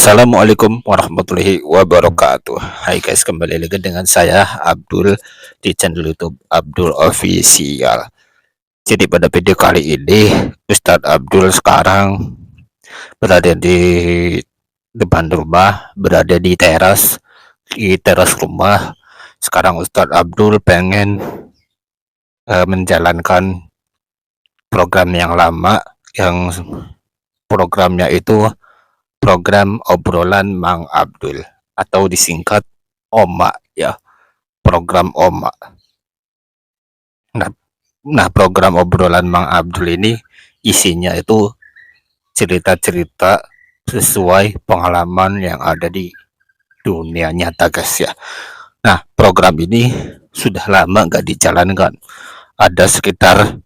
Assalamualaikum warahmatullahi wabarakatuh. Hai guys, kembali lagi dengan saya Abdul di channel YouTube Abdul Official. Jadi pada video kali ini Ustadz Abdul sekarang berada di depan rumah, berada di teras rumah. Sekarang Ustadz Abdul pengen menjalankan program yang lama, yang programnya itu program obrolan Mang Abdul atau disingkat OMA ya, program OMA. Nah, program obrolan Mang Abdul ini isinya itu cerita-cerita sesuai pengalaman yang ada di dunia nyata guys ya. Nah, program ini sudah lama nggak dijalankan. Ada sekitar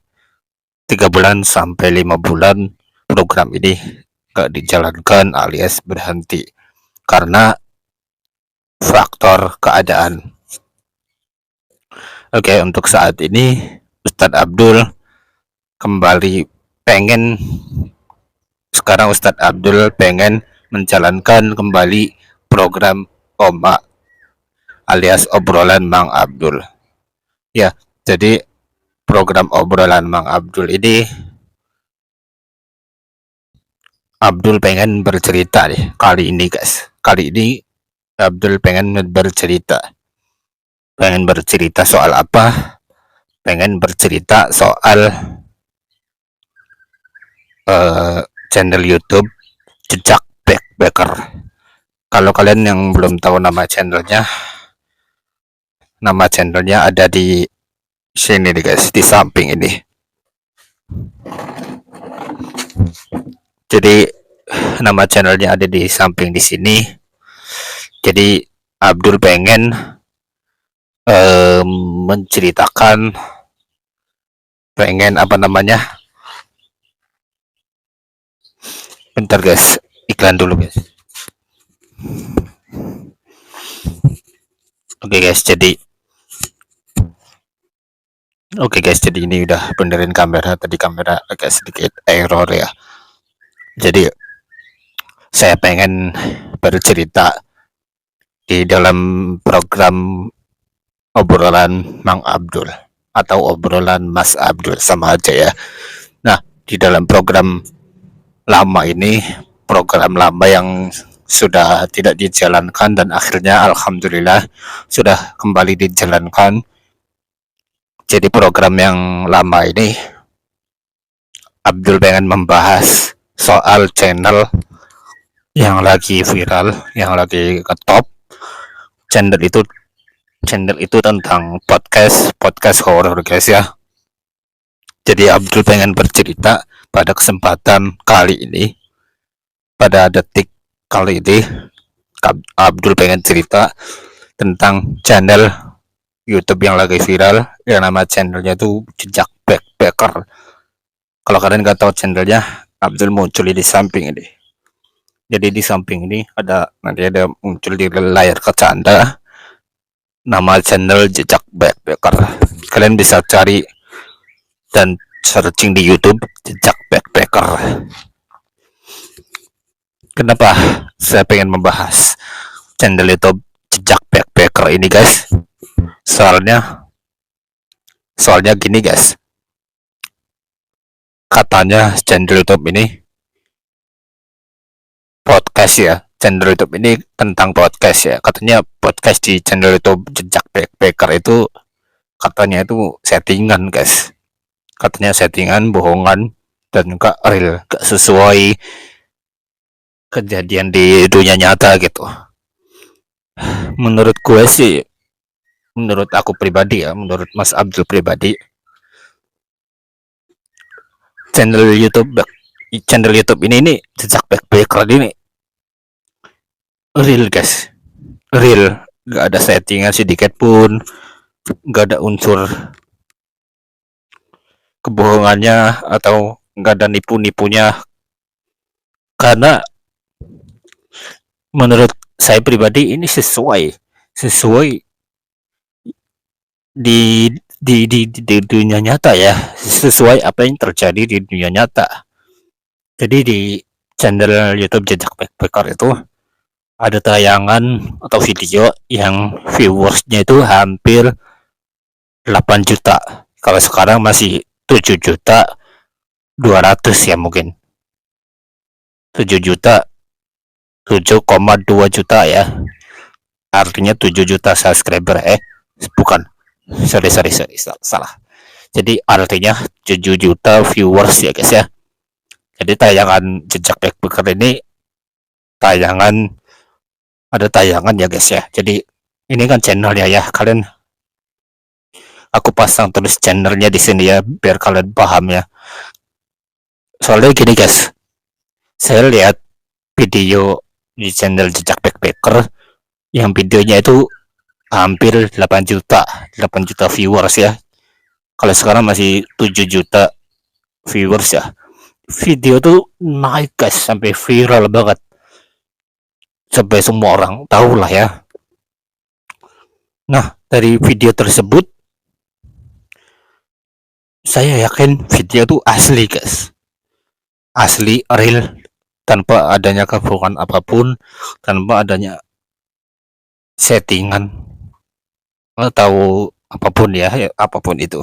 3 bulan sampai 5 bulan program ini nggak dijalankan alias berhenti karena faktor keadaan. Oke, untuk saat ini Ustadz Abdul kembali Ustadz Abdul pengen menjalankan kembali program OMA alias obrolan Mang Abdul. Ya, jadi program obrolan Mang Abdul ini Abdul pengen bercerita nih kali ini guys. Kali ini Abdul pengen bercerita. Pengen bercerita soal apa? Pengen bercerita soal channel YouTube Jejak Backpacker. Kalau kalian yang belum tahu nama channelnya ada di sini nih guys, di samping ini. Jadi nama channelnya ada di samping di sini. Jadi Abdul pengen menceritakan, pengen bentar guys, iklan dulu guys. Oke guys, jadi ini udah benerin kamera. Tadi kamera agak sedikit error ya. Jadi saya pengen bercerita di dalam program obrolan Mang Abdul atau obrolan Mas Abdul, sama aja ya. Nah, di dalam program lama ini, program lama yang sudah tidak dijalankan dan akhirnya alhamdulillah sudah kembali dijalankan. Jadi program yang lama ini Abdul pengen membahas soal channel yang lagi viral, yang lagi ngetop. Channel itu tentang podcast horor guys ya. Jadi Abdul pengen bercerita pada kesempatan kali ini, pada detik kali ini Abdul pengen cerita tentang channel YouTube yang lagi viral, yang nama channelnya itu Jejak Backpacker. Kalau kalian nggak tahu channelnya, Abdul muncul di samping ini. Jadi di samping ini nanti ada muncul di layar kaca Anda nama channel Jejak Backpacker. Kalian bisa cari dan searching di YouTube Jejak Backpacker. Kenapa saya pengen membahas channel YouTube Jejak Backpacker ini guys? Soalnya gini guys. Katanya channel YouTube ini podcast ya. Channel YouTube ini tentang podcast ya. Katanya podcast di channel YouTube Jejak Backpacker itu katanya itu settingan guys. Katanya settingan, bohongan, dan gak real, gak sesuai kejadian di dunia nyata gitu. Menurut gue sih, menurut aku pribadi ya, menurut Mas Abdul pribadi, channel YouTube ini Jejak Backpacker ini real guys, real, gak ada settingan sedikit pun, gak ada unsur kebohongannya atau gak ada nipu-nipunya. Karena menurut saya pribadi ini sesuai di dunia nyata ya, sesuai apa yang terjadi di dunia nyata. Jadi di channel YouTube Jejak Backpacker itu ada tayangan atau video yang viewersnya itu hampir 8 juta. Kalau sekarang masih 7 juta 200 ya mungkin. 7 juta 7,2 juta ya. Artinya 7 juta subscriber. Bukan. Sorry, salah. Jadi artinya 7 juta viewers ya guys ya. Jadi tayangan jejak backpacker ini tayangan ada tayangan ya guys ya. Jadi ini kan channelnya ya. Kalian aku pasang tulis channelnya di sini ya biar kalian paham ya. Soalnya gini guys, saya lihat video di channel jejak backpacker yang videonya itu hampir 8 juta 8 juta viewers ya. Kalau sekarang masih 7 juta viewers ya. Video tuh naik guys sampai viral banget, sampai semua orang tahu lah ya. Nah, dari video tersebut saya yakin video tuh asli guys, asli real, tanpa adanya kebohongan apapun, tanpa adanya settingan atau apapun ya, apapun itu.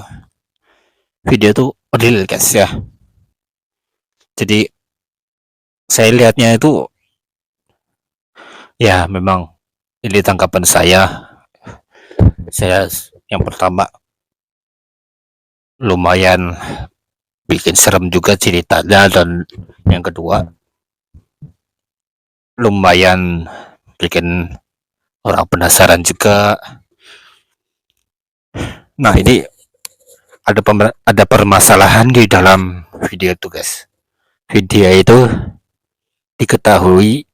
Video tuh real guys ya. Jadi saya lihatnya itu ya memang ini tanggapan saya. Saya yang pertama lumayan bikin serem juga ceritanya, dan yang kedua lumayan bikin orang penasaran juga. Nah, ini ada permasalahan di dalam video itu guys. Video itu diketahui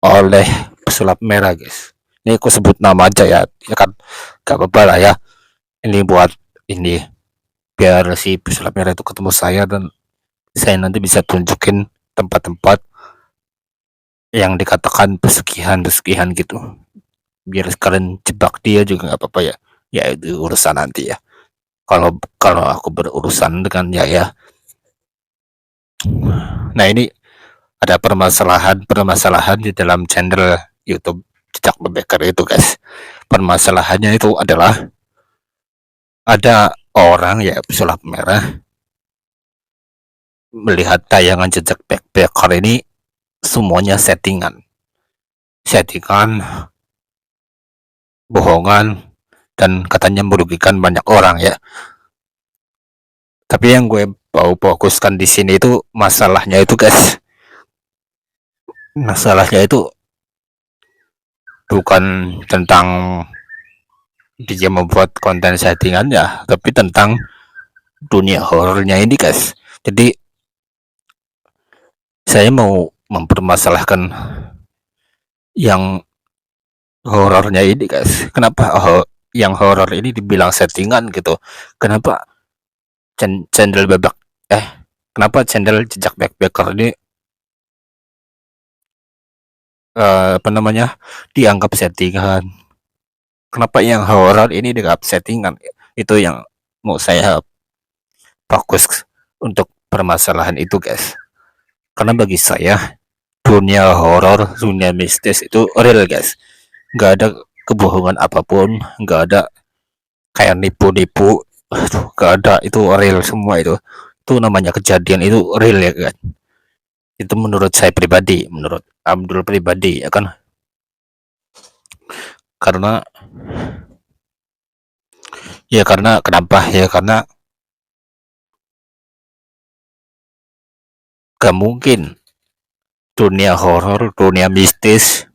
oleh pesulap merah guys. Ini aku sebut nama aja ya, ya kan gak apa-apa lah ya. Ini buat ini biar si pesulap merah itu ketemu saya, dan saya nanti bisa tunjukin tempat-tempat yang dikatakan pesugihan gitu, biar kalian jebak dia juga nggak apa-apa ya. Ya itu urusan nanti ya, kalau kalau aku berurusan dengan ya. Nah, ini ada permasalahan di dalam channel YouTube Jejak Backpacker itu guys. Permasalahannya itu adalah ada orang ya pesulap merah melihat tayangan Jejak Backpacker ini semuanya settingan, bohongan, dan katanya merugikan banyak orang ya. Tapi yang gue mau fokuskan di sini itu masalahnya itu guys. Masalahnya itu bukan tentang dia membuat konten settingannya, tapi tentang dunia horornya ini guys. Jadi saya mau mempermasalahkan yang horornya ini guys. Kenapa yang horor ini dibilang settingan gitu? Kenapa channel kenapa channel Jejak Backpacker ini apa namanya dianggap settingan? Kenapa yang horor ini dianggap settingan? Itu yang mau saya fokus untuk permasalahan itu guys. Karena bagi saya dunia horor, dunia mistis itu real guys. Nggak ada kebohongan apapun, nggak ada kayak nipu-nipu, nggak ada, itu real semua itu. Itu namanya kejadian, itu real ya kan. Itu menurut saya pribadi, menurut Abdul pribadi ya kan. Karena kenapa ya, karena gak mungkin dunia horor, dunia mistis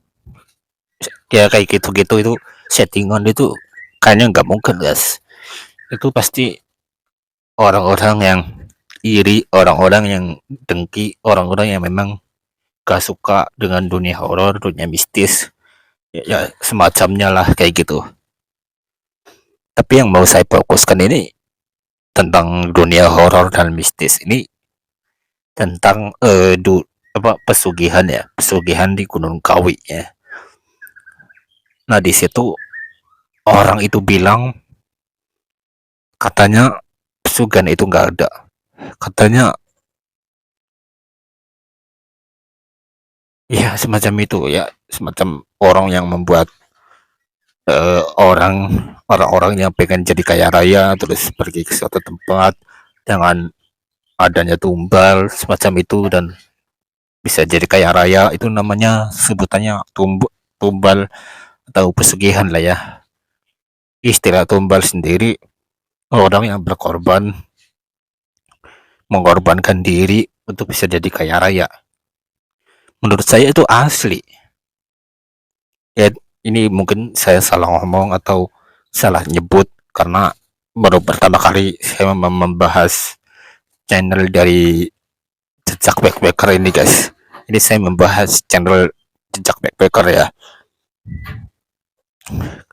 ya kayak gitu-gitu itu settingan, itu kayaknya nggak mungkin guys. Itu pasti orang-orang yang iri, orang-orang yang dengki, orang-orang yang memang gak suka dengan dunia horor, dunia mistis ya semacamnya lah kayak gitu. Tapi yang mau saya fokuskan ini tentang dunia horor dan mistis ini, tentang pesugihan ya, pesugihan di Gunung Kawi ya. Nah, di situ orang itu bilang katanya pesugihan itu nggak ada, katanya ya semacam itu ya. semacam orang yang membuat orang-orang yang pengen jadi kaya raya terus pergi ke suatu tempat dengan adanya tumbal semacam itu dan bisa jadi kaya raya, itu namanya sebutannya tumbal atau pesugihan lah ya. Istilah tumbal sendiri orang yang mengorbankan diri untuk bisa jadi kaya raya. Menurut saya itu asli. Ya, ini mungkin saya salah ngomong atau salah nyebut karena baru pertama kali saya membahas channel dari jejak backpacker ini guys. Ini saya membahas channel jejak backpacker ya.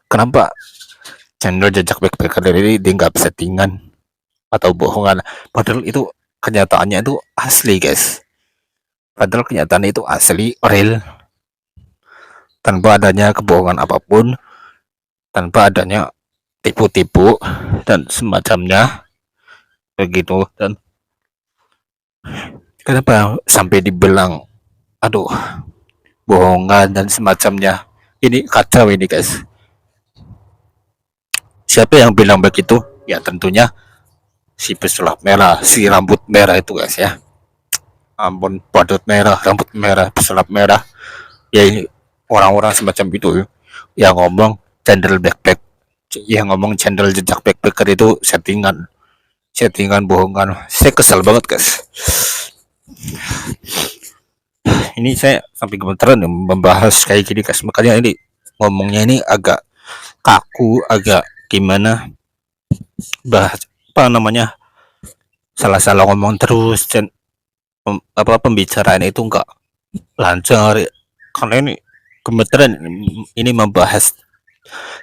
Kenapa channel jejak backpacker ini dia nggak settingan atau bohongan? Padahal itu kenyataannya itu asli guys. Padahal kenyataan itu asli, real, tanpa adanya kebohongan apapun, tanpa adanya tipu-tipu dan semacamnya begitu. Dan kenapa sampai dibilang aduh bohongan dan semacamnya, ini kacau ini guys. Siapa yang bilang begitu? Ya tentunya si pesulap merah, si rambut merah itu guys ya. Ampun, badut merah, rambut merah, pesulap merah. Ya ini orang-orang semacam itu yang ngomong channel backpack, yang ngomong channel jejak backpacker itu settingan bohongan. Saya kesel banget guys. Ini saya sampai gemeteran membahas kayak gini guys, makanya ini ngomongnya ini agak kaku, agak gimana, bahas apa namanya, salah-salah ngomong terus dan pembicaraan itu enggak lancar karena ini gemeteran ini membahas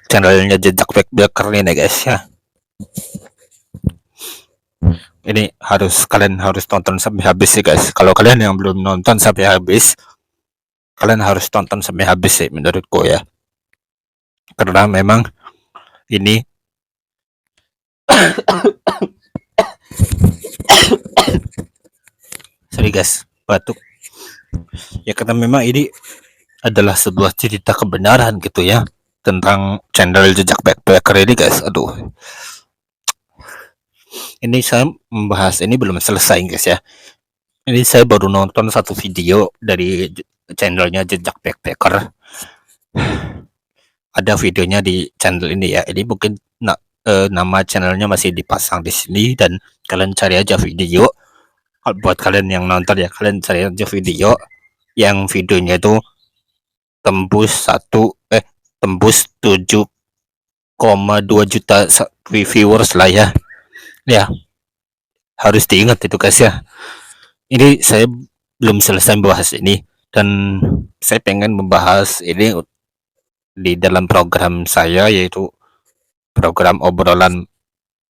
channelnya jejak backpacker ini guys ya. Ini kalian harus tonton sampai habis sih guys. Kalau kalian yang belum nonton sampai habis, kalian harus tonton sampai habis sih menurutku ya. Karena memang ini sorry guys, batuk. Ya karena memang ini adalah sebuah cerita kebenaran gitu ya tentang channel jejak backpacker ini guys. Aduh. Ini saya membahas ini belum selesai guys ya. Ini saya baru nonton satu video dari channelnya jejak backpacker. Ada videonya di channel ini ya. Ini mungkin nama channelnya masih dipasang di sini dan kalian cari aja video. Buat kalian yang nonton ya, kalian cari aja video yang videonya itu tembus 7,2 juta viewers lah ya. Ya, harus diingat itu guys ya. Ini saya belum selesai membahas ini dan saya pengen membahas ini di dalam program saya, yaitu program obrolan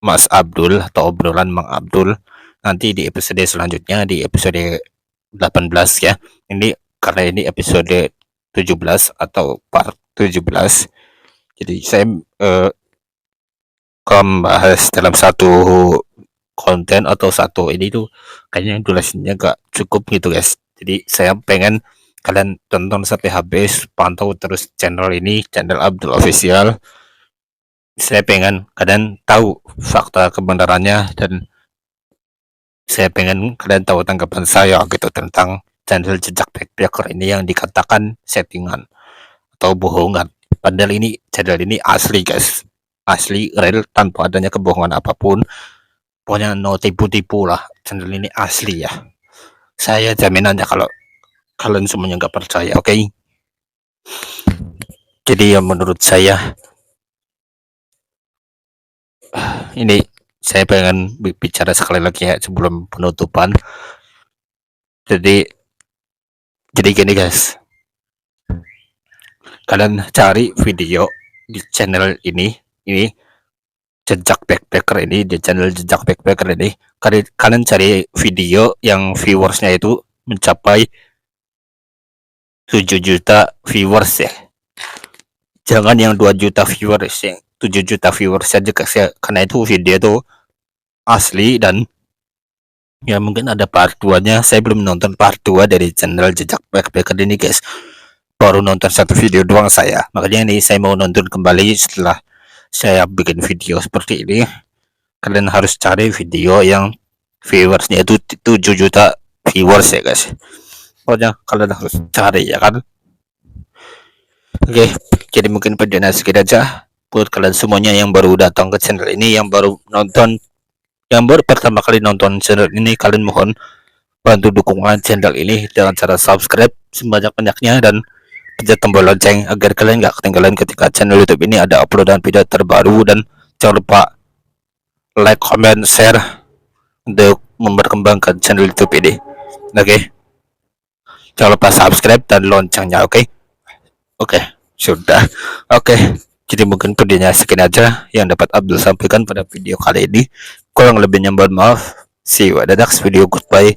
Mas Abdul atau obrolan Mang Abdul, nanti di episode selanjutnya, di episode 18 ya. Ini karena ini episode 17 atau part 17, jadi saya membahas dalam satu konten atau satu ini tuh kayaknya durasinya gak cukup gitu guys. Jadi saya pengen kalian tonton sampai habis, pantau terus channel ini, channel Abdul Official. Saya pengen kalian tahu fakta kebenarannya dan saya pengen kalian tahu tanggapan saya gitu tentang channel jejak backpacker ini yang dikatakan settingan atau bohongan. Padahal ini channel ini asli guys, asli real tanpa adanya kebohongan apapun. Pokoknya no tipu-tipu lah, channel ini asli ya. Saya jamin aja kalau kalian semuanya nggak percaya, oke? Jadi ya menurut saya ini saya pengen bicara sekali lagi ya sebelum penutupan. Jadi gini guys, kalian cari video di channel ini jejak backpacker ini, di channel jejak backpacker ini, kalian cari video yang viewersnya itu mencapai 7 juta viewers ya. Jangan yang 2 juta viewers ya, 7 juta viewers saja ya, karena itu video itu asli dan ya mungkin ada part 2 nya. Saya belum nonton part 2 dari channel jejak backpacker ini guys. baru nonton satu video doang saya. Makanya ini saya mau nonton kembali setelah saya bikin video seperti ini. Kalian harus cari video yang viewersnya itu 7 juta viewers ya guys. Pokoknya kalian harus cari ya kan. Oke, jadi mungkin videonya segitu aja. Buat kalian semuanya yang baru datang ke channel ini, yang baru nonton, yang baru pertama kali nonton channel ini, kalian mohon bantu dukungan channel ini dengan cara subscribe sebanyak-banyaknya dan pencet tombol lonceng agar kalian gak ketinggalan ketika channel YouTube ini ada uploadan video terbaru. Dan jangan lupa like, comment, share untuk memperkembangkan channel YouTube ini. Oke, jangan lupa subscribe dan loncengnya. Oke, sudah. Oke, jadi mungkin videonya sekian aja yang dapat Abdul sampaikan pada video kali ini. Kurang lebihnya mohon maaf. See you at the next video. Goodbye.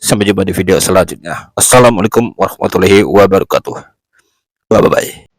Sampai jumpa di video selanjutnya. Assalamualaikum warahmatullahi wabarakatuh. Bye bye.